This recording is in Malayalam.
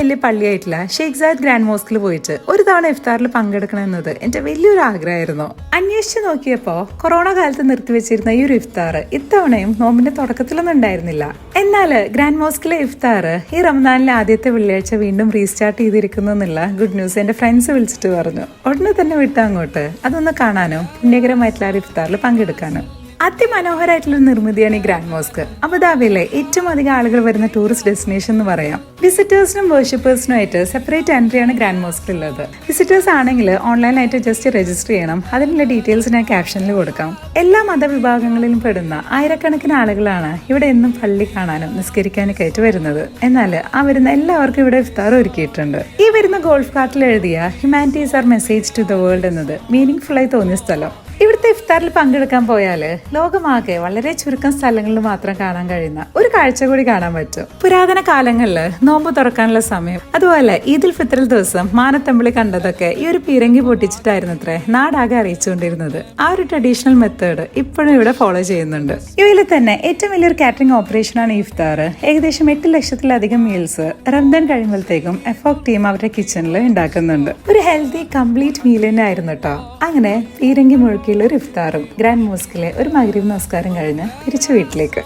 വലിയ പള്ളിയായിട്ടില്ല ഷെയ്ഖ് സായദ് ഗ്രാൻഡ് മോസ്കിൽ പോയിട്ട് ഒരു തവണ ഇഫ്താറിൽ പങ്കെടുക്കണമെന്നത് എന്റെ വലിയൊരു ആഗ്രഹമായിരുന്നു. അന്വേഷിച്ച് നോക്കിയപ്പോ കൊറോണ കാലത്ത് നിർത്തിവെച്ചിരുന്ന ഈ ഒരു ഇഫ്താർ ഇത്തവണയും നോമ്പിന്റെ തുടക്കത്തിലൊന്നും ഉണ്ടായിരുന്നില്ല. എന്നാൽ ഗ്രാൻഡ് മോസ്കിലെ ഇഫ്താർ ഈ റമദാനിലെ ആദ്യത്തെ വെള്ളിയാഴ്ച വീണ്ടും റീസ്റ്റാർട്ട് ചെയ്തിരിക്കുന്നു എന്നുള്ള ഗുഡ് ന്യൂസ് എന്റെ ഫ്രണ്ട്സ് വിളിച്ചിട്ട് പറഞ്ഞു. ഉടനെ തന്നെ വിട്ടു അങ്ങോട്ട് അതൊന്ന് കാണാനോ പുണ്യകരമായിട്ടുള്ള ഇഫ്താറിൽ പങ്കെടുക്കാനോ. അതിമനോഹരമായിട്ടുള്ള നിർമ്മിതിയാണ് ഈ ഗ്രാൻഡ് മോസ്ക്. അബുദാബിയിലെ ഏറ്റവും അധികം ആളുകൾ വരുന്ന ടൂറിസ്റ്റ് ഡെസ്റ്റിനേഷൻ എന്ന് പറയാം. വിസിറ്റേഴ്സിനും വർഷിപ്പേഴ്സിനുമായിട്ട് സെപ്പറേറ്റ് എൻട്രിയാണ് ഗ്രാൻഡ് മോസ്കിലുള്ളത്. വിസിറ്റേഴ്സ് ആണെങ്കിൽ ഓൺലൈനായിട്ട് ജസ്റ്റ് രജിസ്റ്റർ ചെയ്യണം. അതിനുള്ള ഡീറ്റെയിൽസ് ഞാൻ ക്യാപ്ഷനിൽ കൊടുക്കാം. എല്ലാ മതവിഭാഗങ്ങളിലും പെടുന്ന ആയിരക്കണക്കിന് ആളുകളാണ് ഇവിടെ എന്നും പള്ളി കാണാനും നിസ്കരിക്കാനൊക്കെ ആയിട്ട് വരുന്നത്. എന്നാൽ ആ വരുന്ന എല്ലാവർക്കും ഇവിടെ ഇഫ്താർ ഒരുക്കിയിട്ടുണ്ട്. ഈ വരുന്ന ഗോൾഫ് കാർട്ടിൽ എഴുതിയ humanities are message to the world എന്നത് മീനിങ് ഫുൾ ആയി തോന്നിയ സ്ഥലം. ഇവിടുത്തെ ഇഫ്താറിൽ പങ്കെടുക്കാൻ പോയാല് ലോകമാകെ വളരെ ചുരുക്കം സ്ഥലങ്ങളിൽ മാത്രം കാണാൻ കഴിയുന്ന ഒരു കാഴ്ച കൂടി കാണാൻ പറ്റും. പുരാതന കാലങ്ങളില് നോമ്പ് തുറക്കാനുള്ള സമയം, അതുപോലെ ഈദുൽ ഫിത്തറിൽ ദിവസം മാനത്തമ്പിളി കണ്ടതൊക്കെ ഈ ഒരു പീരങ്കി പൊട്ടിച്ചിട്ടായിരുന്നു അത്രേ നാടാകെ അറിയിച്ചുകൊണ്ടിരുന്നത്. ആ ഒരു ട്രഡീഷണൽ മെത്തേഡ് ഇപ്പോഴും ഇവിടെ ഫോളോ ചെയ്യുന്നുണ്ട്. ഇവയിൽ തന്നെ ഏറ്റവും വലിയൊരു കാറ്ററിംഗ് ഓപ്പറേഷനാണ് ഇഫ്താർ. ഏകദേശം 8 ലക്ഷത്തിലധികം മീൽസ് റംദാൻ കഴിയുമ്പോഴത്തേക്കും എഫോക് ടീം അവരുടെ കിച്ചണിൽ ഉണ്ടാക്കുന്നുണ്ട്. ഒരു ഹെൽത്തി കംപ്ലീറ്റ് മീൽ തന്നെ ആയിരുന്നു കേട്ടോ. അങ്ങനെ പീരങ്കി മുഴുക്കിയുള്ള ഒരു ഇഫ്താറും ഗ്രാൻഡ് മോസ്കിലെ ഒരു മഗ്രിബ് നമസ്കാരം കഴിഞ്ഞ് തിരിച്ചു വീട്ടിലേക്ക്.